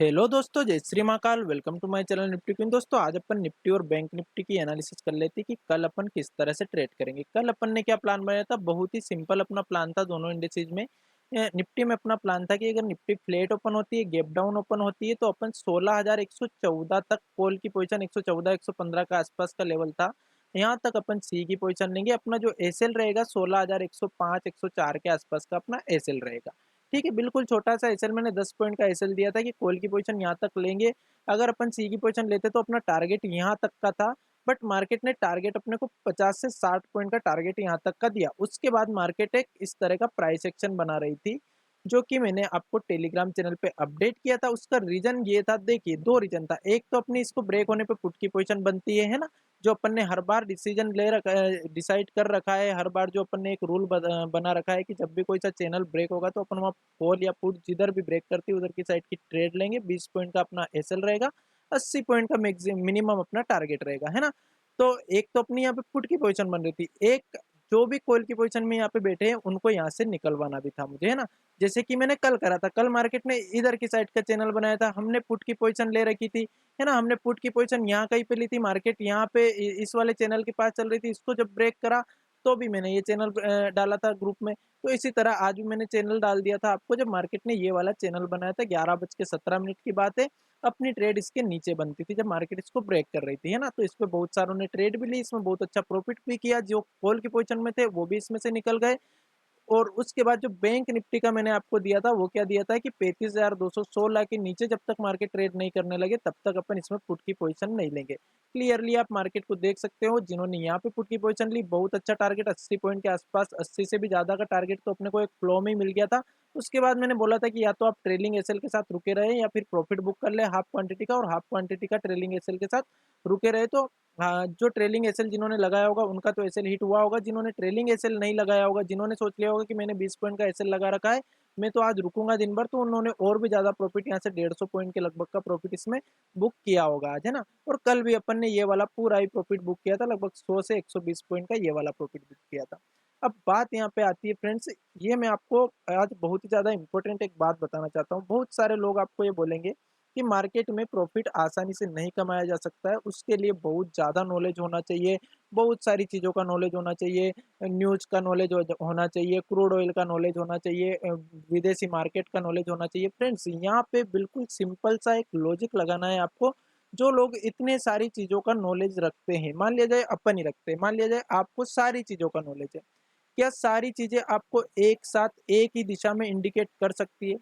Hello दोस्तों, जय Shri Mahakal. Welcome to my channel Nifty Queen. दोस्तों आज अपन निफ्टी और बैंक निफ्टी की एनालिसिस कर लेते हैं कि कल अपन किस तरह से ट्रेड करेंगे। कल अपन ने क्या प्लान बनाया था, बहुत ही सिंपल अपना प्लान था दोनों इंडिसेज में। निफ्टी में अपना प्लान था कि अगर निफ्टी फ्लैट ओपन होती है, गैप डाउन ओपन होती है, तो अपन 16,114 तक कॉल की पोजीशन, 114 115 का आसपास का लेवल था, यहाँ तक अपन सी की पोजीशन लेंगे। अपना जो एसएल रहेगा 16,105 104 के आसपास का अपना एसएल रहेगा। ठीक है, बिल्कुल छोटा सा एसएल, मैंने 10 पॉइंट का एसएल दिया था कि कॉल की पोजीशन यहाँ तक लेंगे। अगर अपन सी की पोजीशन लेते तो अपना टारगेट यहाँ तक का था, बट मार्केट ने टारगेट अपने को 50 से 60 पॉइंट का टारगेट यहाँ तक का दिया। उसके बाद मार्केट एक इस तरह का प्राइस एक्शन बना रही थी, जो कि मैंने आपको टेलीग्राम चैनल पे अपडेट किया था। उसका रीजन ये था, देखिए दो रीजन था। एक तो अपनी इसको ब्रेक होने पे पुट की पोजीशन बनती है ना, जो अपन ने हर बार डिसीजन ले रखा है, डिसाइड कर रखा है। हर बार जो अपन ने एक रूल बना रखा है कि जब भी कोई सा चैनल ब्रेक होगा तो अपन वहाँ कॉल या पुट जिधर भी ब्रेक करती है उधर की साइड की ट्रेड लेंगे। 20 पॉइंट का अपना एसएल रहेगा, 80 पॉइंट का मैक्सिमम मिनिमम अपना टारगेट रहेगा, है ना। तो एक तो अपनी यहाँ पे पुट की पोजीशन बन रही थी, एक जो भी कॉल की पोजीशन में यहाँ पे बैठे हैं उनको यहाँ से निकलवाना भी था मुझे, है ना। जैसे कि मैंने कल करा था, कल मार्केट ने इधर की साइड का चैनल बनाया था, हमने पुट की पोजीशन ले रखी थी, है ना। हमने पुट की पोजीशन यहाँ कहीं पे ली थी, मार्केट यहाँ पे इस वाले चैनल के पास चल रही थी। इसको जब ब्रेक करा तो भी मैंने ये चैनल डाला था ग्रुप में। तो इसी तरह आज भी मैंने चैनल डाल दिया था आपको, जब मार्केट ने ये वाला चैनल बनाया था। 11:17 की बात है, अपनी ट्रेड इसके नीचे बनती थी जब मार्केट इसको ब्रेक कर रही थी, है ना। तो इस पे बहुत सारों ने ट्रेड भी ली, इसमें बहुत अच्छा प्रॉफिट भी किया। जो कॉल की पोजीशन में थे वो भी इसमें से निकल गए। और उसके बाद जो बैंक निफ्टी का मैंने आपको दिया था, वो क्या दिया था कि 35,216 के नीचे जब तक मार्केट ट्रेड नहीं करने लगे तब तक अपन इसमें पुट की पोजीशन नहीं लेंगे। क्लियरली आप मार्केट को देख सकते हो, जिन्होंने यहाँ पे पुट की पोजीशन ली, बहुत अच्छा टारगेट 80 पॉइंट के आसपास, 80 से भी ज्यादा का टारगेट तो अपने को एक फ्लो में ही मिल गया था। उसके बाद मैंने बोला था कि या तो आप ट्रेलिंग एसएल के साथ रुके रहे या फिर प्रॉफिट बुक कर ले हाफ क्वांटिटी का, और हाफ क्वांटिटी का ट्रेलिंग एसएल के साथ रुके रहे तो हाँ, जो ट्रेलिंग एसएल जिन्होंने लगाया होगा उनका तो एसएल हिट हुआ होगा। जिन्होंने ट्रेलिंग एसएल नहीं लगाया होगा, जिन्होंने सोच लिया होगा कि मैंने 20 पॉइंट का एसएल लगा रखा है, मैं तो आज रुकूंगा दिन भर, तो उन्होंने और भी ज्यादा प्रॉफिट, यहाँ से 150 पॉइंट के लगभग का प्रॉफिट इसमें बुक किया होगा आज, है ना। और कल भी अपन ने ये वाला पूरा ही प्रॉफिट बुक किया था, लगभग 100 से 120 पॉइंट का ये वाला प्रॉफिट बुक किया था। अब बात यहाँ पे आती है फ्रेंड्स, ये मैं आपको आज बहुत ही ज्यादा इंपॉर्टेंट एक बात बताना चाहता हूँ। बहुत सारे लोग आपको ये बोलेंगे कि मार्केट में प्रॉफिट आसानी से नहीं कमाया जा सकता है, उसके लिए बहुत ज़्यादा नॉलेज होना चाहिए, बहुत सारी चीज़ों का नॉलेज होना चाहिए, न्यूज़ का नॉलेज होना चाहिए, क्रूड ऑयल का नॉलेज होना चाहिए, विदेशी मार्केट का नॉलेज होना चाहिए। फ्रेंड्स यहाँ पे बिल्कुल सिंपल सा एक लॉजिक लगाना है आपको। जो लोग इतने सारी चीज़ों का नॉलेज रखते हैं, मान लिया जाए अपन ही रखते हैं, मान लिया जाए आपको सारी चीज़ों का नॉलेज है, क्या सारी चीज़ें आपको एक साथ एक ही दिशा में इंडिकेट कर सकती है?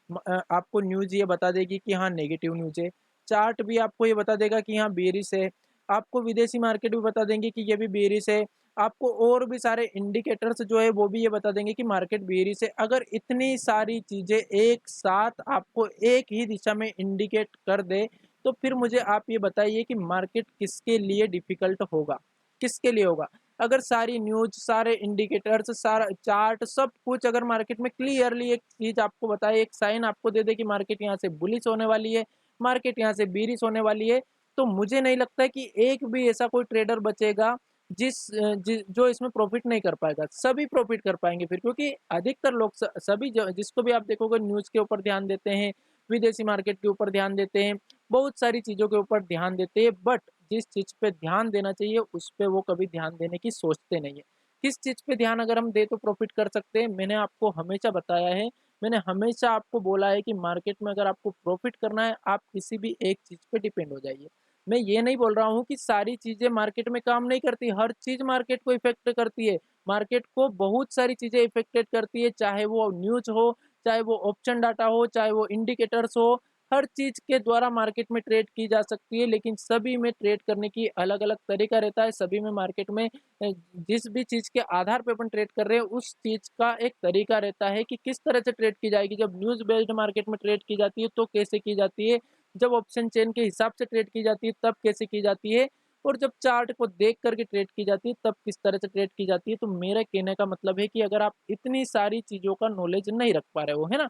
आपको न्यूज़ ये बता देगी कि हाँ नेगेटिव न्यूज़ है, चार्ट भी आपको ये बता देगा कि हाँ बेरिश है, आपको विदेशी मार्केट भी बता देंगे कि ये भी बेरिश है, आपको और भी सारे इंडिकेटर्स जो है वो भी ये बता देंगे कि मार्केट बेरिश है। अगर इतनी सारी चीज़ें एक साथ आपको एक ही दिशा में इंडिकेट कर दे, तो फिर मुझे आप ये बताइए कि मार्केट किसके लिए डिफिकल्ट होगा, किसके लिए होगा। अगर सारी न्यूज, सारे इंडिकेटर्स, सारा चार्ट, सब कुछ अगर मार्केट में क्लियरली एक चीज आपको बताए, एक साइन आपको दे दे कि मार्केट यहाँ से बुलिश होने वाली है, मार्केट यहाँ से बीरिश होने वाली है, तो मुझे नहीं लगता है कि एक भी ऐसा कोई ट्रेडर बचेगा जो इसमें प्रॉफिट नहीं कर पाएगा। सभी प्रॉफिट कर पाएंगे फिर, क्योंकि अधिकतर लोग सभी जिसको भी आप देखोगे न्यूज के ऊपर ध्यान देते हैं, विदेशी मार्केट के ऊपर ध्यान देते हैं, बहुत सारी चीजों के ऊपर ध्यान देते हैं, बट जिस चीज पे ध्यान देना चाहिए उस पे वो कभी ध्यान देने की सोचते नहीं है। किस चीज पे ध्यान अगर हम दे तो प्रॉफिट कर सकते हैं, मैंने आपको हमेशा बताया है, मैंने हमेशा आपको बोला है कि मार्केट में अगर आपको प्रॉफिट करना है, आप किसी भी एक चीज पे डिपेंड हो जाइए। मैं ये नहीं बोल रहा हूँ कि सारी चीजें मार्केट में काम नहीं करती, हर चीज मार्केट को इफेक्ट करती है। मार्केट को बहुत सारी चीजें इफेक्टेड करती है, चाहे वो न्यूज हो, चाहे वो ऑप्शन डाटा हो, चाहे वो इंडिकेटर्स हो, हर चीज के द्वारा मार्केट में ट्रेड की जा सकती है। लेकिन सभी में ट्रेड करने की अलग अलग तरीका रहता है। सभी में मार्केट में जिस भी चीज के आधार पे अपन ट्रेड कर रहे हैं उस चीज का एक तरीका रहता है कि किस तरह से ट्रेड की जाएगी। जब न्यूज बेस्ड मार्केट में ट्रेड की जाती है तो कैसे की जाती है, जब ऑप्शन चेन के हिसाब से ट्रेड की जाती है तब कैसे की जाती है, और जब चार्ट को देख करके ट्रेड की जाती है तब किस तरह से ट्रेड की जाती है। तो मेरा कहने का मतलब है कि अगर आप इतनी सारी चीजों का नॉलेज नहीं रख पा रहे हो, है ना,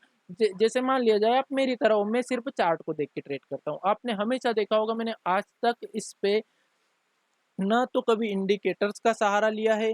जैसे मान लिया जाए आप मेरी तरह हो, मैं सिर्फ चार्ट को देख के ट्रेड करता हूँ। आपने हमेशा देखा होगा मैंने आज तक इस पे ना तो कभी इंडिकेटर्स का सहारा लिया है,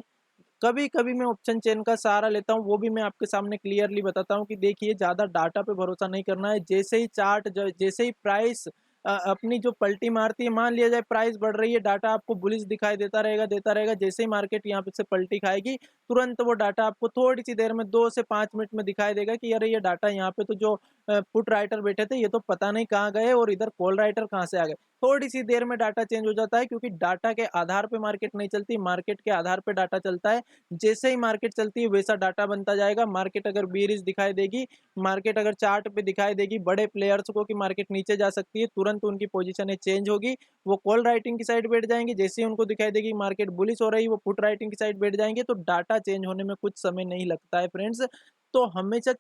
कभी-कभी मैं ऑप्शन चेन का सहारा लेता हूँ, वो भी मैं आपके सामने क्लियरली बताता हूँ कि देखिए ज़्यादा डाटा पे भरोसा नहीं करना है। जैसे ही चार्ट ज जैसे ही प्राइस अपनी जो पलटी मारती है, मान लिया जाए प्राइस बढ़ रही है, डाटा आपको बुलिश दिखाई देता रहेगा। जैसे ही मार्केट यहाँ पे से पलटी खाएगी, तुरंत वो डाटा आपको थोड़ी-सी देर में 2 से 5 मिनट में दिखाई देगा कि अरे! ये डाटा यहाँ पे तो जो पुट राइटर बैठे थे, ये तो पता नहीं कहाँ गए और इधर कॉल राइटर कहाँ से आ गए। थोड़ी-सी देर में डाटा चेंज हो जाता है क्योंकि डाटा के आधार पे मार्केट नहीं चलती, मार्केट के आधार पे डाटा चलता है। जैसे ही मार्केट चलती है वैसा डाटा बनता जाएगा। मार्केट अगर बेयरिश दिखाई देगी, मार्केट अगर चार्ट पे दिखाई देगी बड़े प्लेयर्स को कि मार्केट नीचे जा सकती है, तुरंत उनकी पोजीशनें चेंज होगी। वो कॉल राइटिंग की साइड बैठ जाएँगे, जैसे ही उनको दिखाई देगी मार्केट बुलिश हो रही है, वो पुट राइटिंग की साइड बैठ जाएँगे। तो डाटा चेंज होने में कुछ समय नहीं लगता है फ्रेंड्स। तो हमेशा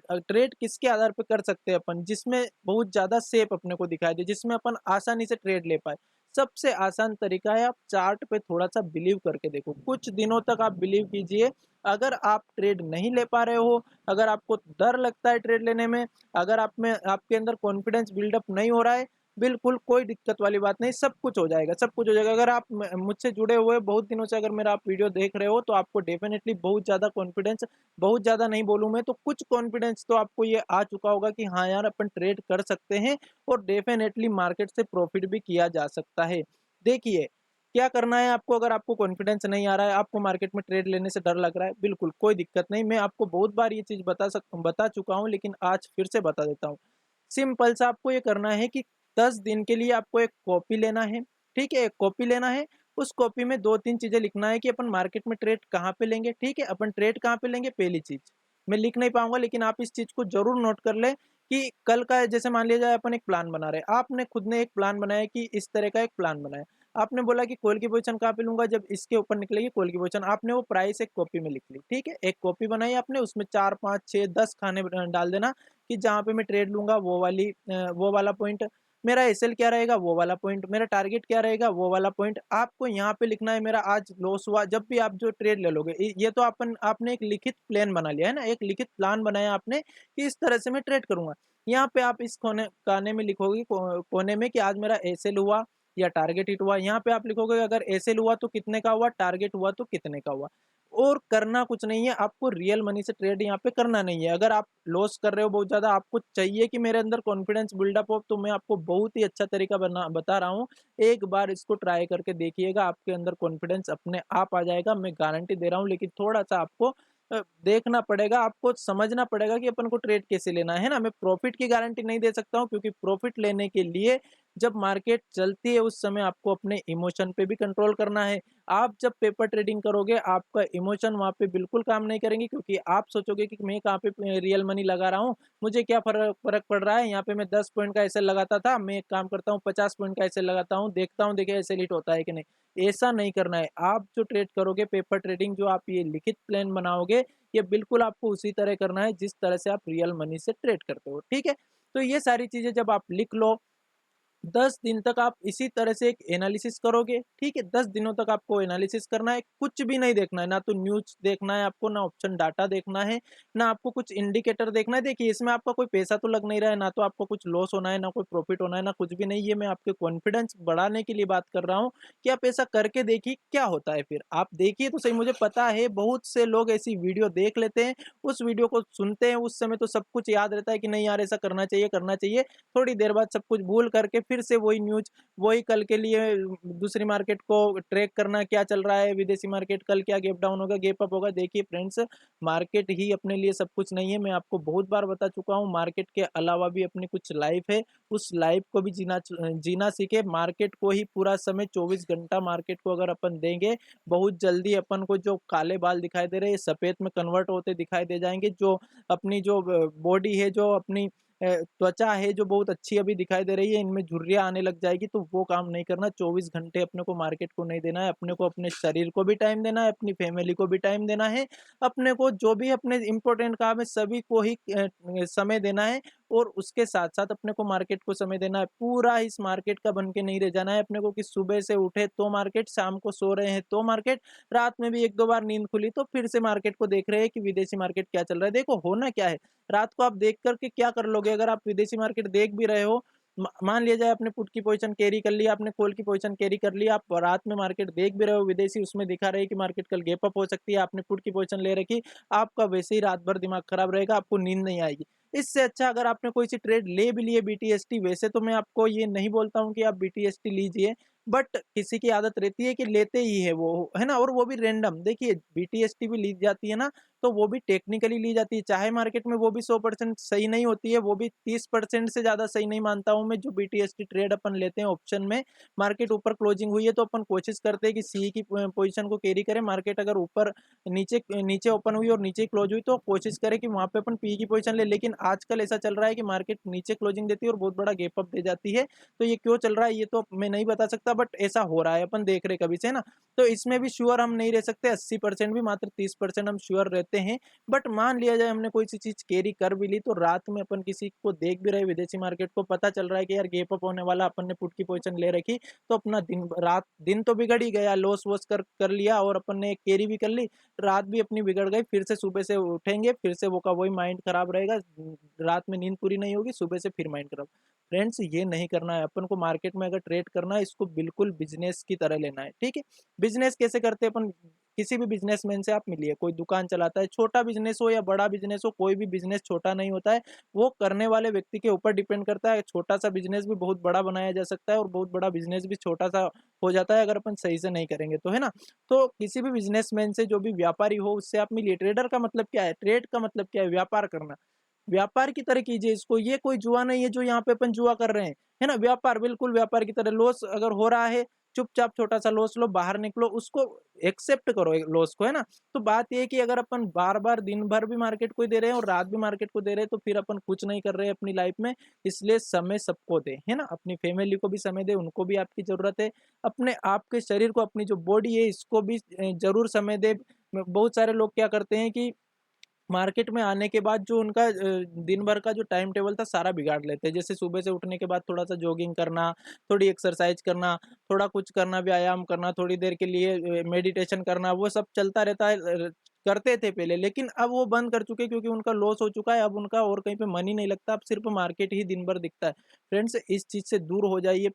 ट्रेड किसके आधार पे कर सकते हैं अपन, जिसमें बहुत ज़्यादा सेफ अपने को दिखाई दे, जिसमें अपन आसानी से ट्रेड ले पाएँ। सबसे आसान तरीका है आप चार्ट पे थोड़ा-सा बिलीव करके देखो। कुछ दिनों तक आप बिलीव कीजिए, अगर आप ट्रेड नहीं ले पा रहे हो, अगर आपको डर लगता है ट्रेड लेने में, अगर आप में आपके अंदर कॉन्फिडेंस बिल्डअप नहीं हो रहा है, बिल्कुल कोई दिक्कत वाली बात नहीं, सब कुछ हो जाएगा, सब कुछ हो जाएगा। अगर आप म मुझसे जुड़े हुए बहुत दिनों से अगर मेरा आप वीडियो देख रहे हो, तो आपको डेफ़िनेटली बहुत ज़्यादा कॉन्फिडेंस, बहुत ज़्यादा नहीं बोलूँ मैं तो कुछ कॉन्फिडेंस तो आपको ये आ चुका होगा कि हाँ यार, अपन ट्रेड कर सकते हैं और डेफ़िनेटली मार्केट से प्रॉफ़िट भी किया जा सकता है। देखिए, क्या करना है आपको, अगर आपको कॉन्फिडेंस नहीं आ रहा है, आपको मार्केट में ट्रेड लेने से डर लग रहा है, बिल्कुल कोई दिक्कत नहीं। मैं आपको बहुत बार ये चीज़ बता चुका हूँ, लेकिन आज फिर से बता देता हूँ। सिंपल सा आपको ये करना है कि 10 दिन के लिए आपको एक कॉपी लेना है, ठीक है? एक कॉपी लेना है, उस कॉपी में 2-3 चीज़ें लिखना है कि अपन मार्केट में ट्रेड कहाँ पे लेंगे, ठीक है? अपन ट्रेड कहाँ पे लेंगे पहली चीज़। मैं लिख नहीं पाऊँगा लेकिन आप इस चीज़ को ज़रूर नोट कर लें कि कल का जैसे मान लिया जाए अपन एक प्लान बना रहे हैं, आपने खुद ने एक प्लान बनाया कि इस तरह का एक प्लान बनाया। आपने बोला कि कॉल की पोज़ीशन कहाँ पे लूँगा, जब इसके ऊपर निकलेगी कॉल की पोज़ीशन, आपने वो प्राइस एक कॉपी में लिख ली, ठीक है? एक कॉपी बनाई आपने, उसमें 4, 5, 6, 10 खाने डाल देना कि जहाँ पे मैं ट्रेड लूँगा वो वाला पॉइंट, मेरा एसएल क्या रहेगा वो वाला पॉइंट, मेरा टारगेट क्या रहेगा वो वाला पॉइंट। आपको यहाँ पे लिखना है मेरा आज लॉस हुआ, जब भी आप जो ट्रेड ले लोगे ये तो आपने एक लिखित प्लान बना लिया है ना, एक लिखित प्लान बनाया आपने कि इस तरह से मैं ट्रेड करूंगा। यहाँ पे आप इस खाने में लिखोगे कोने में कि आज मेरा एसएल हुआ या टारगेट हिट हुआ। यहाँ पे आप लिखोगे अगर एसएल हुआ तो कितने का हुआ, टारगेट हुआ तो कितने का हुआ। और करना कुछ नहीं है, आपको रियल मनी से ट्रेड यहाँ पे करना नहीं है। अगर आप लॉस कर रहे हो बहुत ज़्यादा, आपको चाहिए कि मेरे अंदर कॉन्फिडेंस बिल्डअप हो, तो मैं आपको बहुत ही अच्छा तरीका बता रहा हूँ। एक बार इसको ट्राई करके देखिएगा, आपके अंदर कॉन्फिडेंस अपने आप आ जाएगा, मैं गारंटी दे रहा हूँ। लेकिन थोड़ा-सा आपको देखना पड़ेगा, आपको समझना पड़ेगा कि अपन को ट्रेड कैसे लेना है ना? मैं प्रॉफ़िट की गारंटी नहीं दे सकता हूँ क्योंकि प्रॉफ़िट लेने के लिए जब मार्केट चलती है उस समय आपको अपने इमोशन पे भी कंट्रोल करना है। आप जब पेपर ट्रेडिंग करोगे, आपका इमोशन वहाँ पे बिल्कुल काम नहीं करेंगे क्योंकि आप सोचोगे कि मैं कहाँ पे रियल मनी लगा रहा हूँ, मुझे क्या फ़र्क पड़ रहा है, यहाँ पे मैं 10 पॉइंट का एसएल लगाता था, मैं एक काम करता हूँ 50 पॉइंट का एसएल लगाता हूँ, देखता हूँ देखिए एसएल हिट होता है कि नहीं। ऐसा नहीं करना है। आप जो ट्रेड करोगे पेपर ट्रेडिंग, जो आप ये लिखित प्लान बनाओगे, ये बिल्कुल आपको उसी तरह करना है जिस तरह से आप रियल मनी से ट्रेड करते हो, ठीक है? तो ये सारी चीज़ें जब आप लिख लो, 10 दिन तक आप इसी तरह से एक एनालिसिस करोगे, ठीक है? 10 दिनों तक आपको एनालिसिस करना है, कुछ भी नहीं देखना है, ना तो न्यूज़ देखना है आपको, ना ऑप्शन डाटा देखना है, ना आपको कुछ इंडिकेटर देखना है। देखिए, इसमें आपका कोई पैसा तो लग नहीं रहा है, ना तो आपको कुछ लॉस होना है, ना कोई प्रॉफिट होना है, ना कुछ भी नहीं। ये मैं आपके कॉन्फिडेंस बढ़ाने के लिए बात कर रहा हूँ कि आप ऐसा करके देखिए क्या होता है फिर। आप देखिए तो सही, मुझे पता है बहुत से लोग ऐसी वीडियो देख लेते हैं, उस वीडियो को सुनते हैं, उस समय तो सब कुछ याद रहता है कि नहीं यार ऐसा करना चाहिए। थोड़ी देर बाद सब कुछ भूल करके फिर से वही न्यूज़, वही कल के लिए दूसरी मार्केट को ट्रैक करना, क्या चल रहा है, विदेशी मार्केट कल क्या गैप डाउन होगा, गैप अप होगा। देखिए फ्रेंड्स, मार्केट ही अपने लिए सब कुछ नहीं है। मैं आपको बहुत बार बता चुका हूँ, मार्केट के अलावा भी अपनी कुछ लाइफ है, उस लाइफ को भी जीना सीखे। मार्केट को ही पूरा समय 24 घंटा मार्केट को अगर अपन देंगे, बहुत जल्दी अपन को जो काले बाल दिखाई दे रहे हैं, सफ़ेद में कन्वर्ट होते दिखाई दे जाएँगे। जो अपनी जो बॉडी है, जो अपनी त्वचा है जो बहुत अच्छी अभी दिखाई दे रही है, इनमें झुर्रियाँ आने लग जाएगी, तो वो काम नहीं करना। 24 घंटे अपने को मार्केट को नहीं देना है, अपने को अपने शरीर को भी टाइम देना है, अपनी फैमिली को भी टाइम देना है, अपने को जो भी अपने इम्पोर्टेंट काम है सभी को ही समय देना है और उसके साथ-साथ अपने को मार्केट को समय देना है। पूरा इस मार्केट का बन के नहीं रह जाना है अपने को कि सुबह से उठे तो मार्केट, शाम को सो रहे हैं तो मार्केट, रात में भी 1-2 बार नींद खुली तो फिर से मार्केट को देख रहे हैं कि विदेशी मार्केट क्या चल रहा है। देखो होना क्या है, रात को आप देख कर के क्या कर लोगे? अगर आप विदेशी मार्केट देख भी रहे हो, मान लिया जाए आपने पुट की पोजीशन कैरी कर लिया, आपने कॉल की पोजीशन कैरी कर लिया, आप रात में मार्केट देख भी रहे हो विदेशी, उसमें दिखा रहे हैं कि मार्केट कल गैप अप हो सकती है, आपने पुट की पोजीशन ले रखी, आपका वैसे ही रात भर दिमाग खराब रहेगा, आपको नींद नहीं आएगी। इससे अच्छा अगर आपने कोई सी ट्रेड ले भी ली है बीटीएसटी, वैसे तो मैं आपको ये नहीं बोलता हूँ कि आप बीटीएसटी लीजिए, बट किसी की आदत रहती है कि लेते ही है वो, है ना, और वो भी रैंडम। देखिए बीटीएसटी भी ली जाती है ना, तो वो भी टेक्निकली ली जाती है, चाहे मार्केट में वो भी 100% सही नहीं होती है, वो भी 30% से ज्यादा सही नहीं मानता हूं मैं। जो बीटीएसटी ट्रेड अपन लेते हैं ऑप्शन में, मार्केट ऊपर क्लोजिंग हुई है तो अपन कोशिश करते हैं कि सी की पोजीशन को कैरी करें, मार्केट अगर ऊपर नीचे नीचे ओपन हुई और नीचे क्लोज हुई तो कोशिश करें कि वहां पे अपन पी की पोजीशन ले। लेकिन आजकल ऐसा चल रहा है कि मार्केट नीचे क्लोजिंग देती है और बहुत बड़ा गैप अप दे जाती है, तो ये क्यों चल रहा है ये तो मैं नहीं बता सकता, बट ऐसा हो रहा है, अपन देख रहे कभी से, है ना। तो इसमें भी श्योर हम नहीं रह सकते 80% भी, मात्र 30% हम श्योर रहते हैं। बट मान लिया जाए हमने कोई सी चीज कैरी कर भी ली, तो रात में अपन किसी को देख भी रहे विदेशी मार्केट को, पता चल रहा है कि यार गैप अप होने वाला, अपन ने पुट की पोजीशन ले रखी, तो अपना दिन तो बिगड़ ही गया, लॉस वॉस कर लिया, और अपन ने कैरी भी कर ली, रात भी अपनी बिगड़ गई। फिर से सुबह से उठेंगे, फिर से वो का वही माइंड खराब रहेगा, रात में नींद पूरी नहीं होगी, सुबह से फिर माइंड खराब। फ्रेंड्स ये नहीं करना है अपन को, मार्केट में अगर ट्रेड करना है इसको बिल्कुल बिजनेस की तरह लेना है, ठीक है। बिजनेस कैसे करते हैं अपन, किसी भी बिजनेसमैन से आप मिलिए, कोई दुकान चलाता है, छोटा बिजनेस हो या बड़ा बिजनेस हो, कोई भी बिजनेस छोटा नहीं होता है, वो करने वाले व्यक्ति के ऊपर डिपेंड करता है। छोटा सा बिजनेस भी बहुत बड़ा बनाया जा सकता है, और बहुत बड़ा बिजनेस भी छोटा सा हो जाता है अगर अपन सही से नहीं करेंगे तो, है ना। तो किसी भी बिजनेसमैन से, जो भी व्यापारी हो, उससे आप मिलिए। ट्रेडर का मतलब क्या है, ट्रेड का मतलब क्या है, व्यापार करना, व्यापार की तरह कीजिए इसको। ये कोई जुआ नहीं है जो यहाँ पे अपन जुआ कर रहे हैं, है ना। व्यापार बिल्कुल व्यापार की तरह, लॉस अगर हो रहा है, चुपचाप छोटा सा लॉस लो, बाहर निकलो, उसको एक्सेप्ट करो लॉस को, है ना। तो बात ये है कि अगर अपन बार बार दिन भर भी मार्केट को दे रहे हैं और रात भी मार्केट को दे रहे हैं, तो फिर अपन कुछ नहीं कर रहे हैं अपनी लाइफ में। इसलिए समय सबको दे, है ना, अपनी फैमिली को भी समय दे, उनको भी आपकी जरूरत है, अपने आपके शरीर को, अपनी जो बॉडी है इसको भी जरूर समय दे। बहुत सारे लोग क्या करते हैं कि मार्केट में आने के बाद जो उनका दिन भर का जो टाइम टेबल था सारा बिगाड़ लेते हैं। जैसे सुबह से उठने के बाद थोड़ा सा जॉगिंग करना, थोड़ी एक्सरसाइज करना, थोड़ा कुछ करना, व्यायाम करना, थोड़ी देर के लिए मेडिटेशन करना, वो सब चलता रहता है, करते थे पहले, लेकिन अब वो बंद कर चुके हैं क्योंकि उनका लॉस हो चुका है। अब उनका और कहीं पे मन ही नहीं लगता, अब सिर्फ मार्केट ही दिन भर दिखता है। फ्रेंड्स इस चीज से दूर हो जाइए।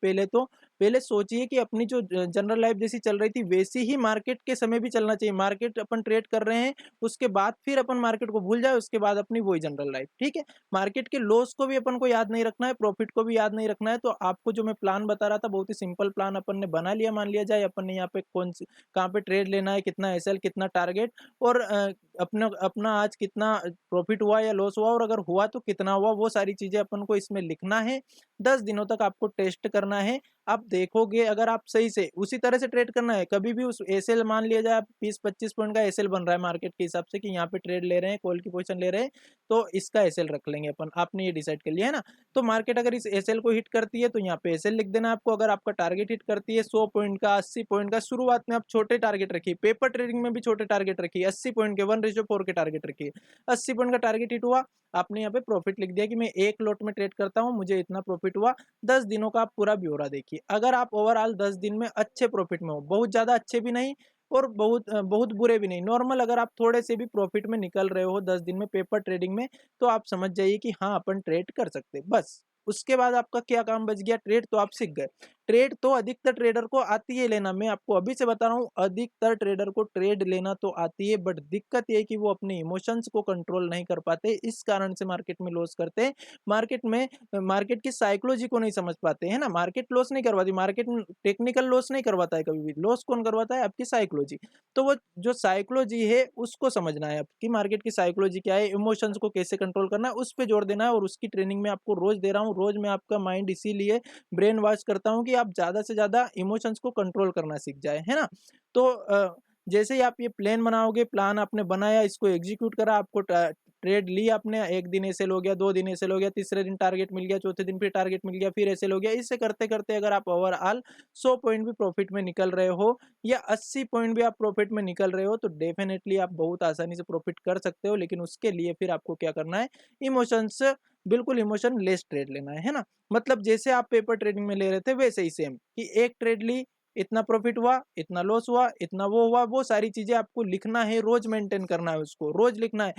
पहले सोचिए कि अपनी जो जनरल लाइफ जैसी चल रही थी वैसी ही मार्केट के समय भी चलना चाहिए। मार्केट अपन ट्रेड कर रहे हैं, उसके बाद फिर अपन मार्केट को भूल जाए, उसके बाद अपनी वही जनरल लाइफ, ठीक है। मार्केट के लॉस को भी अपन को याद नहीं रखना है, प्रॉफिट को भी याद नहीं रखना है। तो आपको जो मैं प्लान बता रहा था, बहुत ही सिंपल प्लान अपन ने बना लिया। मान लिया जाए अपन ने यहाँ पे कहाँ पे ट्रेड लेना है, कितना एसएल, कितना टारगेट, और अपना अपना आज कितना प्रॉफिट हुआ या लॉस हुआ, और अगर हुआ तो कितना हुआ, वो सारी चीजें अपन को इसमें लिखना है। 10 दिनों तक आपको टेस्ट करना है। आप देखोगे अगर आप सही से उसी तरह से ट्रेड करना है, कभी भी उस एसएल, मान लिया जाए 20-25 पॉइंट का एसएल बन रहा है मार्केट के हिसाब से कि यहाँ पे ट्रेड ले रहे हैं, कॉल की पोजीशन ले रहे हैं, तो इसका एसएल रख लेंगे अपन, आपने ये डिसाइड कर लिया है ना। तो मार्केट अगर इस एसएल को हिट करती है तो यहाँ पे एसएल लिख देना आपको। अगर आपका टारगेट हिट करती है 100 पॉइंट का, 80 पॉइंट का, शुरुआत में आप छोटे टारगेट रखिए, पेपर ट्रेडिंग में भी छोटे टारगेट रखिए, 80 पॉइंट के 1:4 के टारगेट रखिए। 80 पॉइंट का टारगेट हिट हुआ, आपने यहाँ पे प्रॉफिट लिख दिया कि मैं एक लॉट में ट्रेड करता हूँ, मुझे इतना प्रॉफिट हुआ। 10 दिनों का आप पूरा ब्यौरा देखिए। अगर आप ओवरऑल 10 दिन में अच्छे प्रॉफिट में हो, बहुत ज्यादा अच्छे भी नहीं और बहुत बुरे भी नहीं, नॉर्मल, अगर आप थोड़े से भी प्रॉफिट में निकल रहे हो 10 दिन में पेपर ट्रेडिंग में, तो आप समझ जाइए कि हाँ अपन ट्रेड कर सकते, बस। उसके बाद आपका क्या काम बच गया, ट्रेड तो आप सीख गए। ट्रेड तो अधिकतर ट्रेडर को आती है लेना, मैं आपको अभी से बता रहा हूँ, अधिकतर ट्रेडर को ट्रेड लेना तो आती है, बट दिक्कत ये है कि वो अपने इमोशंस को कंट्रोल नहीं कर पाते, इस कारण से मार्केट में लॉस करते हैं। मार्केट में मार्केट की साइकोलॉजी को नहीं समझ पाते, है ना। मार्केट लॉस नहीं करवाती, मार्केट टेक्निकल लॉस नहीं करवाता है कभी भी, लॉस कौन करवाता है, आपकी साइकोलॉजी। तो वो जो साइकोलॉजी है उसको समझना है आपकी, मार्केट की साइकोलॉजी क्या है, इमोशंस को कैसे कंट्रोल करना है, उस पर जोर देना है। और उसकी ट्रेनिंग में आपको रोज दे रहा हूँ, रोज मैं आपका माइंड इसीलिए ब्रेन वॉश करता हूँ कि आप ज्यादा से ज्यादा इमोशंस को कंट्रोल करना सीख जाए, है ना। तो जैसे ही आप ये प्लान बनाओगे, प्लान आपने बनाया, इसको एग्जीक्यूट करा, आपको ट्रेड ली आपने, एक दिन एसेल हो गया, 2 दिन एसेल हो गया, तीसरे दिन टारगेट मिल गया, चौथे दिन फिर टारगेट मिल गया, फिर एसेल हो गया। इससे करते करते अगर आप ओवरऑल 100 पॉइंट भी प्रॉफिट में निकल रहे हो या 80 पॉइंट भी आप प्रॉफिट में निकल रहे हो, तो डेफिनेटली आप बहुत आसानी से प्रॉफिट कर सकते हो। लेकिन उसके लिए फिर आपको क्या करना है, इमोशंस, बिल्कुल इमोशन लेस ट्रेड लेना है ना। मतलब जैसे आप पेपर ट्रेडिंग में ले रहे थे वैसे ही सेम, कि एक ट्रेड ली, इतना प्रॉफिट हुआ, इतना लॉस हुआ, इतना वो हुआ, वो सारी चीजें आपको लिखना है, रोज मेंटेन करना है, उसको रोज लिखना है।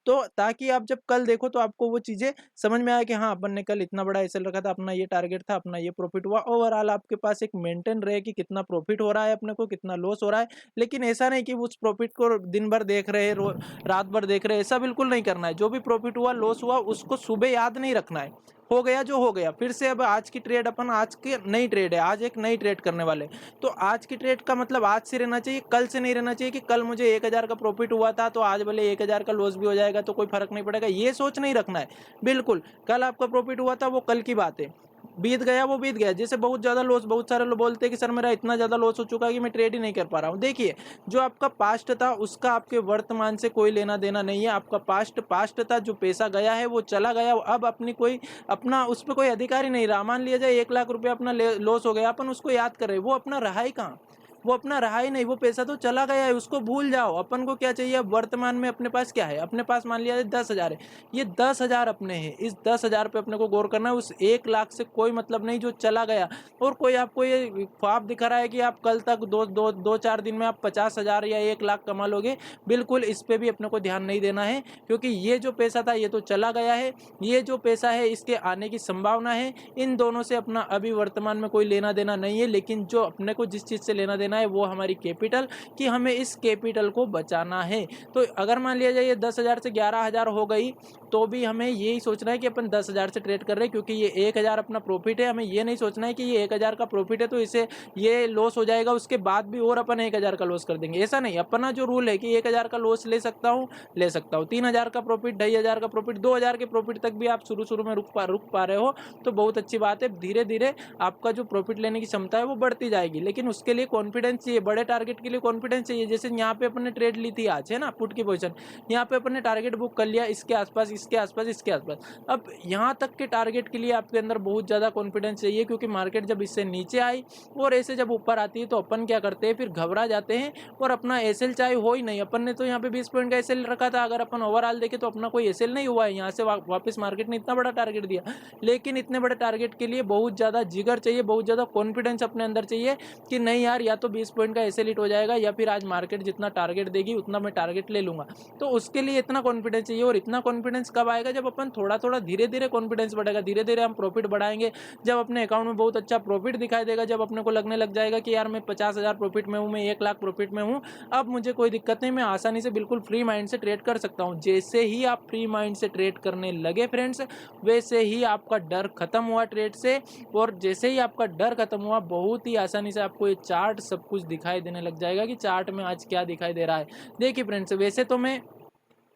तो ताकि आप जब कल देखो तो आपको वो चीज़ें समझ में आए कि हाँ, अपन ने कल इतना बड़ा एसएल रखा था, अपना ये टारगेट था, अपना ये प्रॉफिट हुआ। ओवरऑल आपके पास एक मेंटेन रहे कि कितना प्रॉफिट हो रहा है अपने को, कितना लॉस हो रहा है। लेकिन ऐसा नहीं कि उस प्रॉफिट को दिन भर देख रहे, रात भर देख रहे, ऐसा बिल्कुल नहीं करना है। जो भी प्रॉफिट हुआ, लॉस हुआ, उसको सुबह याद नहीं रखना है। हो गया जो हो गया, फिर से अब आज की ट्रेड अपन, आज की नई ट्रेड है, आज एक नई ट्रेड करने वाले। तो आज की ट्रेड का मतलब आज से रहना चाहिए, कल से नहीं रहना चाहिए कि कल मुझे 1000 का प्रॉफिट हुआ था तो आज भले 1000 का लॉस भी हो जाएगा तो कोई फर्क नहीं पड़ेगा, ये सोच नहीं रखना है। बिल्कुल कल आपका प्रॉफिट हुआ था वो कल की बात है, बीत गया वो बीत गया। जैसे बहुत ज़्यादा लॉस, बहुत सारे लोग बोलते हैं कि सर मेरा इतना ज़्यादा लॉस हो चुका है कि मैं ट्रेड ही नहीं कर पा रहा हूँ। देखिए, जो आपका पास्ट था उसका आपके वर्तमान से कोई लेना देना नहीं है। आपका पास्ट पास्ट था, जो पैसा गया है वो चला गया। अब अपनी कोई अपना उस पर कोई अधिकार ही नहीं रहा। मान लिया जाए 1 लाख रुपये अपना लॉस हो गया, अपन उसको याद कर रहे, वो अपना रहा ही कहाँ, वो अपना रहा ही नहीं, वो पैसा तो चला गया है, उसको भूल जाओ। अपन को क्या चाहिए अब वर्तमान में, अपने पास क्या है, अपने पास मान लिया 10,000 है, ये 10,000 अपने हैं, इस 10,000 पे अपने को गौर करना है। उस 1 लाख से कोई मतलब नहीं जो चला गया। और कोई आपको ये ख्वाब दिखा रहा है कि आप कल तक दो चार दिन में आप 50,000 या 1 लाख कमा लोगे, बिल्कुल इस पे भी अपने को ध्यान नहीं देना है। क्योंकि ये जो पैसा था ये तो चला गया है, ये जो पैसा है इसके आने की संभावना है। इन दोनों से अपना अभी वर्तमान में कोई लेना देना नहीं है। लेकिन जो अपने को जिस चीज़ से लेना देना है वो हमारी कैपिटल, कि हमें इस कैपिटल को बचाना है। तो अगर मान लिया जाए ये 10,000 से 11,000 हो गई तो भी हमें यही सोचना है कि अपन 10,000 से ट्रेड कर रहे हैं, क्योंकि ये 1,000 अपना प्रॉफिट है। हमें ये नहीं सोचना है कि ये 1,000 का प्रॉफिट है तो इसे ये लॉस हो जाएगा उसके बाद भी और अपन 1,000 का लॉस कर देंगे, ऐसा नहीं। अपना जो रूल है कि 1,000 का लॉस ले सकता हूँ, 3,000 का प्रॉफिट, 2,500 का प्रॉफिट, 2,000 के प्रॉफिट तक भी आप शुरू में रुक पा रहे हो तो बहुत अच्छी बात है। धीरे धीरे आपका जो प्रॉफिट लेने की क्षमता है वो बढ़ती जाएगी। लेकिन उसके लिए कॉन्फिडेंस चाहिए, बड़े टारगेट के लिए कॉन्फिडेंस चाहिए। जैसे यहाँ पे अपन ने ट्रेड ली थी आज, है ना, पुट की पोजीशन, यहाँ पे अपन ने टारगेट बुक कर लिया इसके आसपास, इसके आसपास, इसके आसपास। अब यहाँ तक के टारगेट के लिए आपके अंदर बहुत ज़्यादा कॉन्फिडेंस चाहिए, क्योंकि मार्केट जब इससे नीचे आई और ऐसे जब ऊपर आती है तो अपन क्या करते हैं, फिर घबरा जाते हैं और अपना एसएल चाहे हो ही नहीं। अपन ने तो यहाँ पे 20 पॉइंट का एसएल रखा था, अगर अपन ओवरऑल देखें तो अपना कोई एसएल नहीं हुआ है। यहाँ से वापस मार्केट ने इतना बड़ा टारगेट दिया, लेकिन इतने बड़े टारगेट के लिए बहुत ज़्यादा जिगर चाहिए, बहुत ज़्यादा कॉन्फिडेंस अपने अंदर चाहिए कि नहीं यार, या तो 20 पॉइंट का एसएल हिट हो जाएगा या फिर आज मार्केट जितना टारगेट देगी उतना मैं टारगेट ले लूँगा। तो उसके लिए इतना कॉन्फिडेंस चाहिए। और इतना कॉन्फिडेंस कब आएगा, जब अपन थोड़ा थोड़ा धीरे धीरे कॉन्फिडेंस बढ़ेगा, धीरे धीरे हम प्रॉफिट बढ़ाएंगे। जब अपने अकाउंट में बहुत अच्छा प्रॉफिट दिखाई देगा, जब अपने को लगने लग जाएगा कि यार मैं 50,000 प्रॉफिट में हूँ, मैं 1 लाख प्रॉफिट में हूँ, अब मुझे कोई दिक्कत नहीं, मैं आसानी से बिल्कुल फ्री माइंड से ट्रेड कर सकता हूँ। जैसे ही आप फ्री माइंड से ट्रेड करने लगे फ्रेंड्स, वैसे ही आपका डर खत्म हुआ ट्रेड से। और जैसे ही आपका डर खत्म हुआ, बहुत ही आसानी से आपको ये चार्ट सब कुछ दिखाई देने लग जाएगा कि चार्ट में आज क्या दिखाई दे रहा है। देखिए फ्रेंड्स, वैसे तो मैं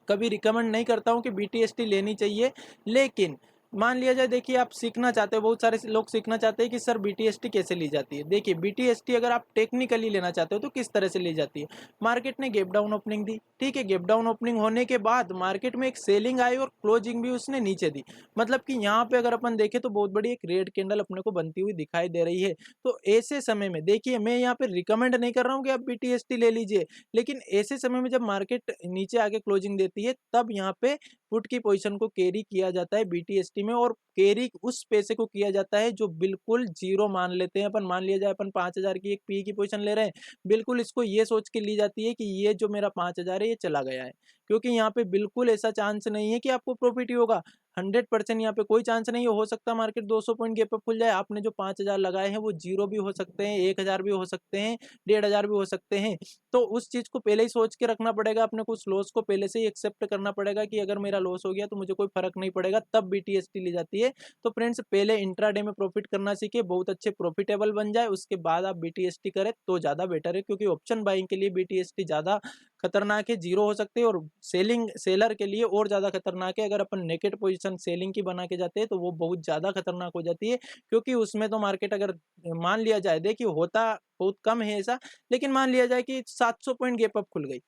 कभी रिकमेंड नहीं करता हूँ कि बीटीएसटी लेनी चाहिए, लेकिन मान लिया जाए, देखिए आप सीखना चाहते हो, बहुत सारे लोग सीखना चाहते हैं कि सर बीटीएसटी कैसे ली जाती है। देखिए बीटीएसटी अगर आप टेक्निकली लेना चाहते हो तो किस तरह से ली जाती है। मार्केट ने गैप डाउन ओपनिंग दी, ठीक है, गैप डाउन ओपनिंग होने के बाद मार्केट में एक सेलिंग आई और क्लोजिंग भी उसने नीचे दी। मतलब कि यहाँ पे अगर अपन देखें तो बहुत बड़ी एक रेड कैंडल अपने को बनती हुई दिखाई दे रही है। तो ऐसे समय में देखिए, मैं यहाँ पे रिकमेंड नहीं कर रहा हूँ कि आप बीटीएसटी ले लीजिए, लेकिन ऐसे समय में जब मार्केट नीचे आके क्लोजिंग देती है तब यहाँ पे पुट की पोजीशन को कैरी किया जाता है बीटीएसटी में। और कैरी उस पैसे को किया जाता है जो बिल्कुल जीरो मान लेते हैं अपन। मान लिया जाए अपन 5,000 की एक पी की पोजीशन ले रहे हैं, बिल्कुल इसको ये सोच के ली जाती है कि ये जो मेरा 5,000 है ये चला गया है, क्योंकि यहाँ पे बिल्कुल ऐसा चांस नहीं है कि आपको प्रॉफिट ही होगा। 100% यहाँ पे कोई चांस नहीं है। हो सकता है मार्केट 200 पॉइंट गैप अप खुल जाए, आपने जो 5,000 लगाए हैं वो जीरो भी हो सकते हैं, 1,000 भी हो सकते हैं, 1,500 भी हो सकते हैं। तो उस चीज को पहले ही सोच के रखना पड़ेगा अपने को, उस लॉस को पहले से ही एक्सेप्ट करना पड़ेगा कि अगर मेरा लॉस हो गया तो मुझे कोई फर्क नहीं पड़ेगा, तब बीटीएसटी ली जाती है। तो फ्रेंड्स, पहले इंट्राडे में प्रॉफिट करना सीखे, बहुत अच्छे प्रॉफिटेबल बन जाए, उसके बाद आप बीटीएसटी करें तो ज्यादा बेटर है। क्योंकि ऑप्शन बाइंग के लिए बीटीएसटी ज्यादा खतरनाक है, जीरो हो सकते हैं, और सेलिंग सेलर के लिए और ज्यादा खतरनाक है। अगर अपन नेकेट पोजीशन सेलिंग की बना के जाते हैं तो वो बहुत ज्यादा खतरनाक हो जाती है, क्योंकि उसमें तो मार्केट अगर मान लिया जाए, देखिए होता बहुत कम है ऐसा, लेकिन मान लिया जाए कि 700 पॉइंट गैप अप खुल गई,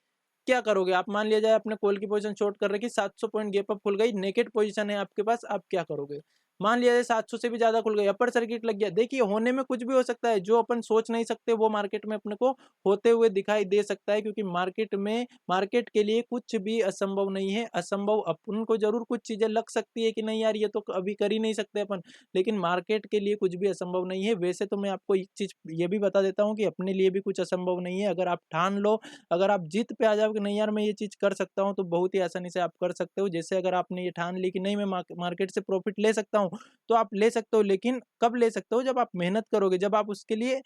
क्या करोगे आप। मान लिया जाए अपने कॉल की पोजीशन शॉर्ट कर रहे कि 700 पॉइंट गैप अप खुल गई, नेकेट पोजीशन है आपके पास, आप क्या करोगे। मान लिया जाए 700 से भी ज़्यादा खुल गई, अपर सर्किट लग गया। देखिए होने में कुछ भी हो सकता है, जो अपन सोच नहीं सकते वो मार्केट में अपने को होते हुए दिखाई दे सकता है, क्योंकि मार्केट के लिए कुछ भी असंभव नहीं है। असंभव अपन को ज़रूर कुछ चीज़ें लग सकती है कि नहीं यार ये तो अभी कर ही नहीं सकते अपन, लेकिन मार्केट के लिए कुछ भी असंभव नहीं है। वैसे तो मैं आपको एक चीज़ ये भी बता देता हूँ कि अपने लिए भी कुछ असंभव नहीं है। अगर आप ठान लो, अगर आप जिद पे आ जाओ कि नहीं यार मैं ये चीज़ कर सकता हूँ, तो बहुत ही आसानी से आप कर सकते हो। जैसे अगर आपने ये ठान ली कि नहीं मैं मार्केट से प्रॉफिट ले सकता हूँ, तो आप ले सकते हो, लेकिन कब ले सकते हो? जब आप मेहनत करोगे, जब आप उसके लिए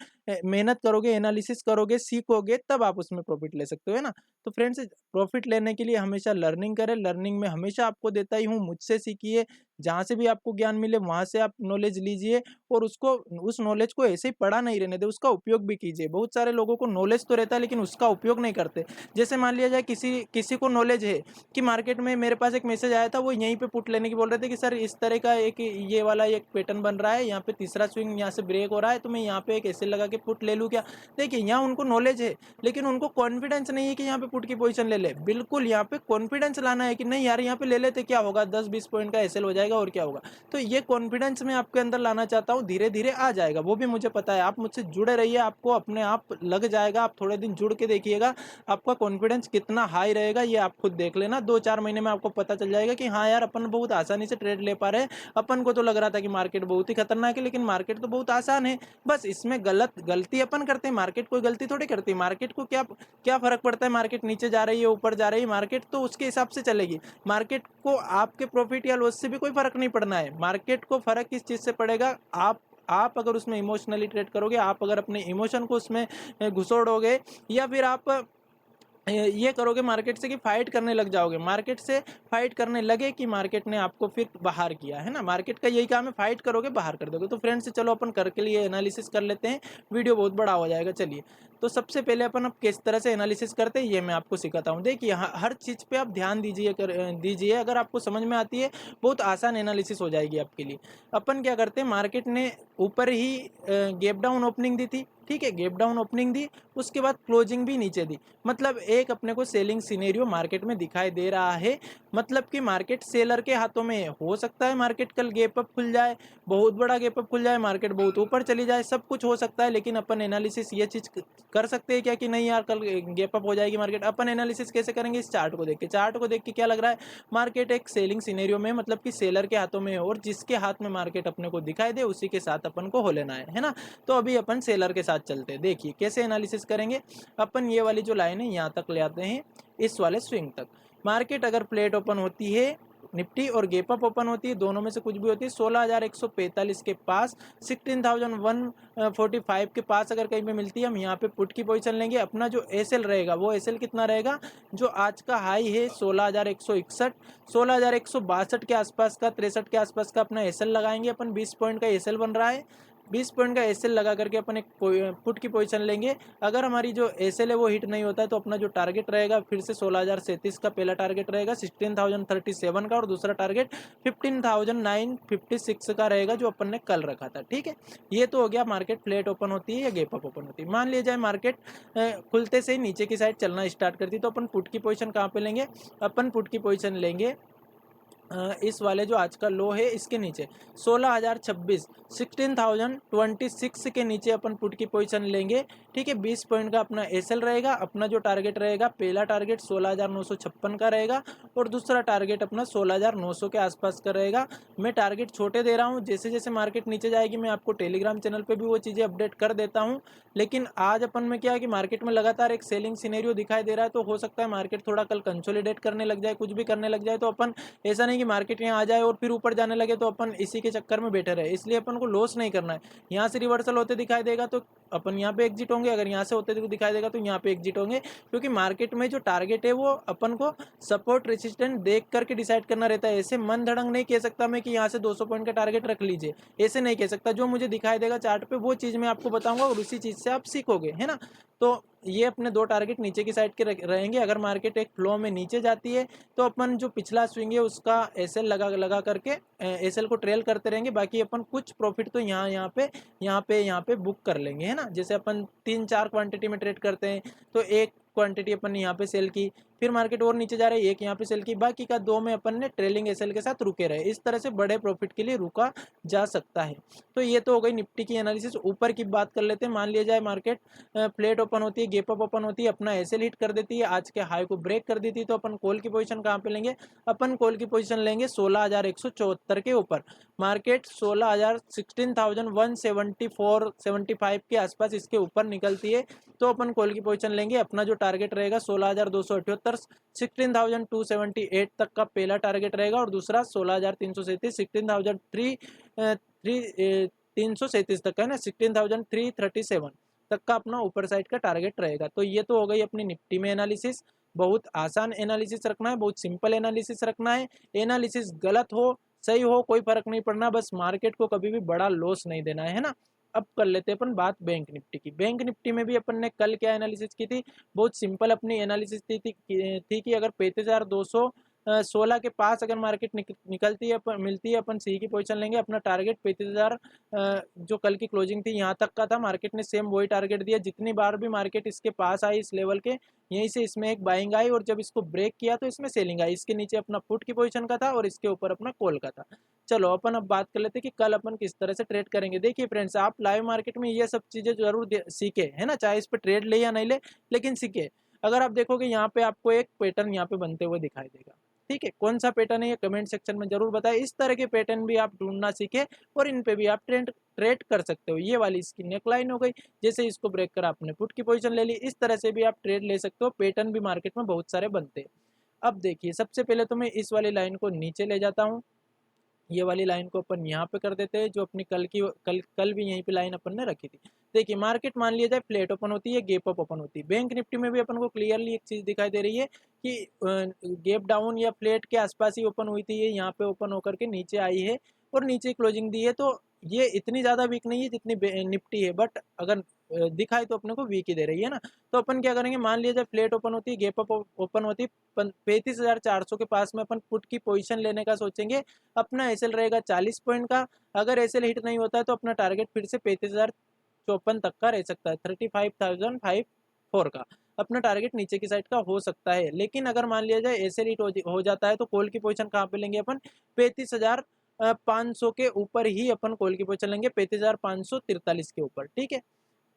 मेहनत करोगे, एनालिसिस करोगे, सीखोगे, तब आप उसमें प्रॉफिट ले सकते हो, है ना? तो फ्रेंड्स प्रॉफिट लेने के लिए हमेशा लर्निंग करें। लर्निंग में हमेशा आपको देता ही हूँ, मुझसे सीखिए। जहाँ से भी आपको ज्ञान मिले वहाँ से आप नॉलेज लीजिए, और उस नॉलेज को ऐसे ही पढ़ा नहीं रहने दें, उसका उपयोग भी कीजिए। बहुत सारे लोगों को नॉलेज तो रहता है लेकिन उसका उपयोग नहीं करते। जैसे मान लिया जाए किसी किसी को नॉलेज है कि मार्केट में मेरे पास एक मैसेज आया था, वो यहीं पे पुट लेने की बोल रहे थे कि सर इस तरह का एक ये वाला एक पैटर्न बन रहा है, यहाँ पे तीसरा स्विंग यहाँ से ब्रेक हो रहा है, तो मैं यहाँ पे एक ऐसे लगा के पुट ले लूँ क्या? देखिए यहाँ उनको नॉलेज है, लेकिन उनको कॉन्फिडेंस नहीं है कि यहाँ पे पुट की पोजीशन ले ले। बिल्कुल यहाँ पे कॉन्फिडेंस लाना है कि नहीं यार यहाँ पे ले लेते, क्या होगा, 10-20 पॉइंट का एसएल हो जाएगा और क्या होगा। तो ये कॉन्फिडेंस मैं आपके अंदर लाना चाहता हूँ, धीरे धीरे आ जाएगा, वो भी मुझे पता है। आप मुझसे जुड़े रहिए, आपको अपने आप लग जाएगा। आप थोड़े दिन जुड़ के देखिएगा, आपका कॉन्फिडेंस कितना हाई रहेगा ये आप खुद देख लेना। 2-4 महीने में आपको पता चल जाएगा कि हाँ यार अपन बहुत आसानी से ट्रेड ले पा रहे हैं। अपन को तो लग रहा था कि मार्केट बहुत ही खतरनाक है, लेकिन मार्केट तो बहुत आसान है। बस इसमें गलती अपन करते हैं, मार्केट कोई गलती थोड़ी करती है। मार्केट को क्या क्या फर्क पड़ता है, मार्केट नीचे जा रही है ऊपर जा रही है, मार्केट तो उसके हिसाब से चलेगी। मार्केट को आपके प्रॉफिट या लॉस से भी कोई फर्क नहीं पड़ना है। मार्केट को फर्क किस चीज़ से पड़ेगा, आप अगर उसमें इमोशनली ट्रेड करोगे, आप अगर अपने इमोशन को उसमें घुसोड़ोगे, या फिर आप ये करोगे मार्केट से कि फाइट करने लग जाओगे, मार्केट से फाइट करने लगे कि मार्केट ने आपको फिर बाहर किया, है ना? मार्केट का यही काम है, फाइट करोगे बाहर कर दोगे। तो फ्रेंड्स चलो अपन करके लिए एनालिसिस कर लेते हैं, वीडियो बहुत बड़ा हो जाएगा। चलिए, तो सबसे पहले अपन अब किस तरह से एनालिसिस करते हैं ये मैं आपको सिखाता हूँ। देखिए हर चीज़ पे आप ध्यान दीजिए, अगर आपको समझ में आती है बहुत आसान एनालिसिस हो जाएगी आपके लिए। अपन क्या करते हैं, मार्केट ने ऊपर ही गैप डाउन ओपनिंग दी थी, ठीक है, गैप डाउन ओपनिंग दी, उसके बाद क्लोजिंग भी नीचे दी। मतलब एक अपने को सेलिंग सिनेरियो मार्केट में दिखाई दे रहा है। मतलब कि मार्केट सेलर के हाथों में हो सकता है, मार्केट कल गैप अप खुल जाए, बहुत बड़ा गैप अप खुल जाए, मार्केट बहुत ऊपर चली जाए, सब कुछ हो सकता है। लेकिन अपन एनालिसिस ये चीज़ कर सकते हैं क्या कि नहीं यार कल गैप अप हो जाएगी मार्केट? अपन एनालिसिस कैसे करेंगे? इस चार्ट को देख के। चार्ट को देख के क्या लग रहा है, मार्केट एक सेलिंग सिनेरियो में, मतलब कि सेलर के हाथों में है, और जिसके हाथ में मार्केट अपने को दिखाई दे उसी के साथ अपन को हो लेना है ना? तो अभी अपन सेलर के साथ चलते हैं। देखिए कैसे एनालिसिस करेंगे। अपन ये वाली जो लाइन है यहाँ तक ले आते हैं, इस वाले स्विंग तक। मार्केट अगर प्लेट ओपन होती है निफ्टी और गैप अप ओपन होती है, दोनों में से कुछ भी होती है, 16,145 के पास, 16,145 के पास अगर कहीं पे मिलती है, हम यहाँ पे पुट की पोजीशन लेंगे। अपना जो एसएल रहेगा वो एसएल कितना रहेगा, जो आज का हाई है 16,161, 16,162 के आसपास का, 63 के आसपास का अपना एसएल लगाएंगे अपन। 20 पॉइंट का एसएल बन रहा है, 20 पॉइंट का एसएल लगा करके अपन एक पुट की पोजीशन लेंगे। अगर हमारी जो एसएल है वो हिट नहीं होता है, तो अपना जो टारगेट रहेगा फिर से 16,037 का पहला टारगेट रहेगा, 16,037 का, और दूसरा टारगेट 15,956 का रहेगा जो अपन ने कल रखा था, ठीक है। ये तो हो गया मार्केट फ्लैट ओपन होती है या गैप अप ओपन होती है। मान लिया जाए मार्केट खुलते से ही नीचे की साइड चलना स्टार्ट करती, तो अपन पुट की पोजीशन कहाँ पे लेंगे? अपन पुट की पोजीशन लेंगे इस वाले जो आज का लो है इसके नीचे, 16,026, 16,026 के नीचे अपन पुट की पोजीशन लेंगे, ठीक है। 20 पॉइंट का अपना एसएल रहेगा। अपना जो टारगेट रहेगा, पहला टारगेट 16,956 का रहेगा, और दूसरा टारगेट अपना 16,900 के आसपास का रहेगा। मैं टारगेट छोटे दे रहा हूँ, जैसे जैसे मार्केट नीचे जाएगी मैं आपको टेलीग्राम चैनल पर भी वो चीज़ें अपडेट कर देता हूँ। लेकिन आज अपन में क्या है कि मार्केट में लगातार एक सेलिंग सिनेरियो दिखाई दे रहा है, तो हो सकता है मार्केट थोड़ा कल कंसोलिडेट करने लग जाए, कुछ भी करने लग जाए, तो अपन ऐसा नहीं कि मार्केट यहाँ आ जाए और फिर ऊपर जाने लगे तो अपन इसी के चक्कर में बैठे रहे। इसलिए अपन को लॉस नहीं करना है। यहाँ से रिवर्सल होते दिखाई देगा तो अपन यहाँ पे एग्जिट होंगे, अगर यहाँ से होते दिखाई देगा तो यहाँ पे एग्जिट होंगे, क्योंकि मार्केट में जो टारगेट है वो अपन को सपोर्ट रेसिस्टेंट देख करके डिसाइड करना रहता है। ऐसे मन धड़ंग नहीं कह सकता मैं कि यहाँ से 200 पॉइंट का टारगेट रख लीजिए, ऐसे नहीं कह सकता। जो मुझे दिखाई देगा चार्ट पे वो चीज़ मैं आपको बताऊंगा और उसी चीज़ से आप सीखोगे, है ना। तो ये अपने दो टारगेट नीचे की साइड के रहेंगे। अगर मार्केट एक फ्लो में नीचे जाती है तो अपन जो पिछला स्विंग है उसका एसएल लगा करके एसएल को ट्रेल करते रहेंगे। बाकी अपन कुछ प्रॉफिट तो यहाँ पे बुक कर लेंगे, है ना। जैसे अपन 3-4 क्वांटिटी में ट्रेड करते हैं तो एक क्वांटिटी अपन ने यहाँ पे सेल की, फिर मार्केट और नीचे जा रहा है, एक यहाँ पे सेल की, बाकी का 2 में अपन ने ट्रेलिंग एसएल के साथ रुके रहे। इस तरह से बड़े प्रॉफिट के लिए रुका जा सकता है। तो ये तो हो गई निफ्टी की एनालिसिस। ऊपर की बात कर लेते हैं। मान लिया जाए मार्केट फ्लैट ओपन होती है, गैप अप ओपन होती है, अपना एसएल हिट कर देती है, आज के हाई को ब्रेक कर देती है, तो अपन कॉल की पोजीशन कहाँ पे लेंगे? अपन कॉल की पोजीशन लेंगे 16,174 के ऊपर। मार्केट 16,174 75 के आसपास इसके ऊपर निकलती है तो अपन कॉल की पोजीशन लेंगे। अपना जो टारगेट रहेगा 16,278 16,278 तक का पहला टारगेट रहेगा, और दूसरा 16,337 16,337 तक का है ना, 16,337 तक का अपना ऊपर साइड का टारगेट रहेगा। तो ये तो हो गई अपनी निफ्टी में एनालिसिस। बहुत आसान एनालिसिस रखना है, बहुत सिंपल एनालिसिस रखना है। एनालिसिस गलत हो सही हो कोई फर्क नहीं पड़ना, बस मार्केट को कभी भी बड़ा लॉस नहीं देना है ना। अब कर लेते हैं अपन बात बैंक निफ्टी की। बैंक निफ्टी में भी अपन ने कल क्या एनालिसिस की थी? बहुत सिंपल अपनी एनालिसिस थी कि अगर 35,216 के पास अगर मार्केट निकलती है, मिलती है, अपन सी की पोजीशन लेंगे। अपना टारगेट 35,000 जो कल की क्लोजिंग थी यहाँ तक का था। मार्केट ने सेम वही टारगेट दिया। जितनी बार भी मार्केट इसके पास आई इस लेवल के, यहीं से इसमें एक बाइंग आई, और जब इसको ब्रेक किया तो इसमें सेलिंग आई। इसके नीचे अपना पुट की पोजीशन का था और इसके ऊपर अपना कॉल का था। चलो अपन अब बात कर लेते हैं कि कल अपन किस तरह से ट्रेड करेंगे। देखिए फ्रेंड्स, आप लाइव मार्केट में ये सब चीजें जरूर सीखे है ना, चाहे इस पर ट्रेड ले या नहीं ले, लेकिन सीखे। अगर आप देखोगे यहाँ पे आपको एक पैटर्न यहाँ पे बनते हुए दिखाई देगा। ठीक है, कौन सा पैटर्न है ये कमेंट सेक्शन में जरूर बताएं। इस तरह के पैटर्न भी आप ढूंढना सीखे और इन पे भी आप ट्रेड कर सकते हो। ये वाली इसकी नेकलाइन हो गई, जैसे इसको ब्रेक कर आपने पुट की पोजीशन ले ली। इस तरह से भी आप ट्रेड ले सकते हो। पैटर्न भी मार्केट में बहुत सारे बनते हैं। अब देखिए, सबसे पहले तो मैं इस वाली लाइन को नीचे ले जाता हूँ। ये वाली लाइन को अपन यहाँ पे कर देते हैं, जो अपनी कल भी यहीं पे लाइन अपन ने रखी थी। देखिए मार्केट मान लिया जाए फ्लैट ओपन होती है, गैप अप ओपन होती है। बैंक निफ्टी में भी अपन को क्लियरली एक चीज दिखाई दे रही है कि गैप डाउन या फ्लैट के आसपास ही ओपन हुई थी। ये यहाँ पे ओपन होकर के नीचे आई है और नीचे क्लोजिंग दी है। तो ये इतनी ज्यादा वीक नहीं है जितनी निफ्टी है, बट अगर दिखाई तो अपने को वीक ही दे रही है ना। तो अपन क्या करेंगे, मान लिया जाए फ्लैट ओपन होती है, गैप अप ओपन होती है 35,400 के पास में, अपन पुट की पोजीशन लेने का सोचेंगे। अपना एसएल रहेगा 40 पॉइंट का। अगर एसएल हिट नहीं होता है तो अपना टारगेट फिर से 35,054 तक का रह सकता है, 35,504 का अपना टारगेट नीचे की साइड का हो सकता है। लेकिन अगर मान लिया जाए एसएल हिट हो जाता है तो कॉल की पोजीशन कहाँ पे लेंगे अपन? 35,500 के ऊपर ही अपन कॉल की पोजीशन लेंगे, 35,543 के ऊपर। ठीक है,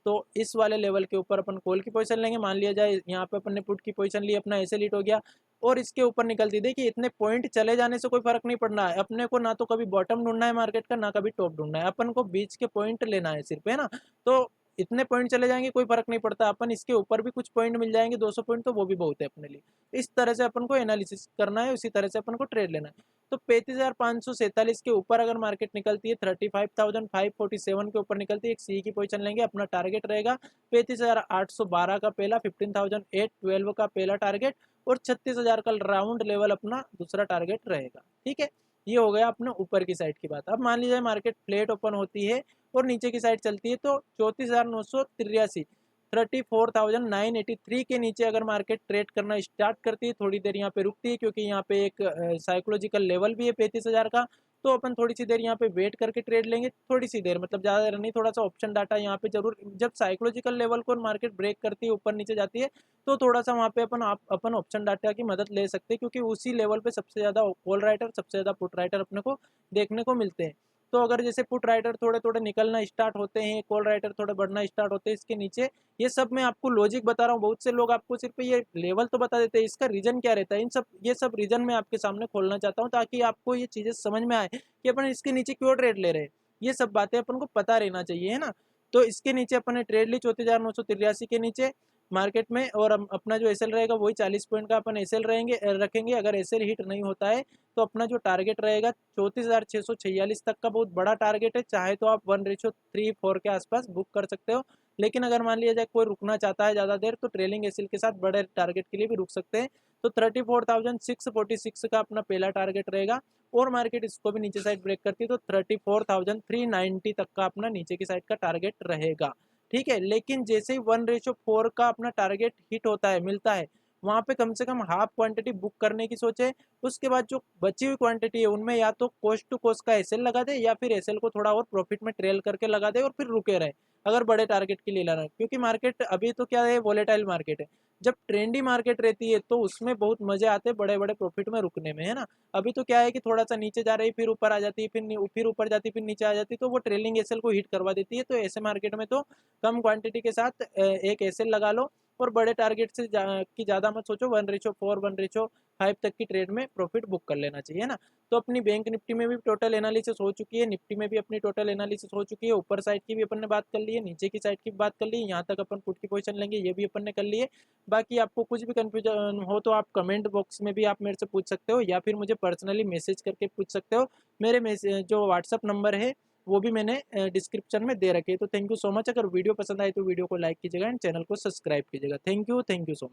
तो इस वाले लेवल के ऊपर अपन कॉल की पोजीशन लेंगे। मान लिया जाए यहाँ पे अपन ने पुट की पोजीशन ली, अपना एसएल हिट हो गया और इसके ऊपर निकलती। देखिए इतने पॉइंट चले जाने से कोई फर्क नहीं पड़ना है अपने को, ना तो कभी बॉटम ढूंढना है मार्केट का, ना कभी टॉप ढूंढना है। अपन को बीच के पॉइंट लेना है सिर्फ, है ना। तो इतने पॉइंट चले जाएंगे कोई फर्क नहीं पड़ता, अपन इसके ऊपर भी कुछ पॉइंट मिल जाएंगे 200 पॉइंट, तो वो भी बहुत है अपने लिए। इस तरह से अपन को एनालिसिस करना है, उसी तरह से अपन को ट्रेड लेना है। तो 35,547 के ऊपर अगर मार्केट निकलती है, 35,547 के ऊपर निकलती है, एक सी की पोजीशन लेंगे। अपना टारगेट रहेगा 35,812 का पहला, 15,812 का पहला टारगेट, और 36,000 का राउंड लेवल अपना दूसरा टारगेट रहेगा। ठीक है, ये हो गया अपने ऊपर की साइड की बात। अब मान लीजिए मार्केट फ्लैट ओपन होती है और नीचे की साइड चलती है, तो 34,983 34,983 के नीचे अगर मार्केट ट्रेड करना स्टार्ट करती है, थोड़ी देर यहाँ पे रुकती है क्योंकि यहाँ पे एक साइकोलॉजिकल लेवल भी है 35,000 का। तो अपन थोड़ी सी देर यहाँ पे वेट करके ट्रेड लेंगे, थोड़ी सी देर मतलब ज़्यादा देर नहीं, थोड़ा सा ऑप्शन डाटा यहाँ पे जरूर। जब साइकोलॉजिकल लेवल को मार्केट ब्रेक करती है, ऊपर नीचे जाती है, तो थोड़ा सा वहाँ पे अपन ऑप्शन डाटा की मदद ले सकते हैं, क्योंकि उसी लेवल पे सबसे ज़्यादा कॉल राइटर, सबसे ज़्यादा पुट राइटर अपने को देखने को मिलते हैं। तो अगर जैसे पुट राइटर थोड़े थोड़े निकलना स्टार्ट होते हैं, कॉल राइटर थोड़े बढ़ना स्टार्ट होते हैं इसके नीचे, ये सब मैं आपको लॉजिक बता रहा हूँ। बहुत से लोग आपको सिर्फ ये लेवल तो बता देते हैं, इसका रीजन क्या रहता है, ये सब रीजन मैं आपके सामने खोलना चाहता हूँ, ताकि आपको ये चीजें समझ में आए कि अपन इसके नीचे क्यों ट्रेड ले रहे हैं। ये सब बातें अपन को पता रहना चाहिए, है ना। तो इसके नीचे अपन ने ट्रेड ली 34,983 के नीचे मार्केट में, और अपना जो एसएल रहेगा वही 40 पॉइंट का अपन एसएल रखेंगे। अगर एसएल हिट नहीं होता है तो अपना जो टारगेट रहेगा 34,646 तक का, बहुत बड़ा टारगेट है। चाहे तो आप 1:3-4 के आसपास बुक कर सकते हो, लेकिन अगर मान लिया जाए कोई रुकना चाहता है ज़्यादा देर, तो ट्रेलिंग एसएल के साथ बड़े टारगेट के लिए भी रुक सकते हैं। तो 34,646 का अपना पहला टारगेट रहेगा, और मार्केट इसको भी नीचे साइड ब्रेक करती है तो 34,390 तक का अपना नीचे की साइड का टारगेट रहेगा। ठीक है, लेकिन जैसे ही 1:4 का अपना टारगेट हिट होता है, मिलता है, वहां पे कम से कम हाफ क्वांटिटी बुक करने की सोचे। उसके बाद जो बची हुई क्वांटिटी है उनमें या तो कोस्ट टू कोस्ट का एसएल लगा दे, या फिर एसएल को थोड़ा और प्रॉफिट में ट्रेल करके लगा दे और फिर रुके रहे, अगर बड़े टारगेट के लिए लाना है। क्योंकि मार्केट अभी तो क्या है, वोलेटाइल मार्केट है, जब ट्रेंडी मार्केट रहती है तो उसमें बहुत मजे आते हैं बड़े बड़े प्रॉफिट में रुकने में, है ना। अभी तो क्या है कि थोड़ा सा नीचे जा रही, फिर ऊपर आ जाती है, फिर ऊपर जाती, फिर नीचे आ जाती है, तो वो ट्रेलिंग एसएल को हिट करवा देती है। तो ऐसे मार्केट में तो कम क्वांटिटी के साथ एक एसएल लगा लो और बड़े टारगेट से की ज़्यादा मत सोचो, 1:4 1:5 तक की ट्रेड में प्रॉफिट बुक कर लेना चाहिए ना। तो अपनी बैंक निफ्टी में भी टोटल एनालिसिस हो चुकी है, निफ्टी में भी अपनी टोटल एनालिसिस हो चुकी है, ऊपर साइड की भी अपन ने बात कर ली है, नीचे की साइड की भी बात कर ली है, यहाँ तक अपन पुट की पोजीशन लेंगे ये भी अपन ने कर ली है। बाकी आपको कुछ भी कन्फ्यूजन हो तो आप कमेंट बॉक्स में भी आप मेरे से पूछ सकते हो, या फिर मुझे पर्सनली मैसेज करके पूछ सकते हो। मेरे जो व्हाट्सअप नंबर है वो भी मैंने डिस्क्रिप्शन में दे रखे है। तो थैंक यू सो मच। अगर वीडियो पसंद आए तो वीडियो को लाइक कीजिएगा एंड चैनल को सब्सक्राइब कीजिएगा। Thank you so much.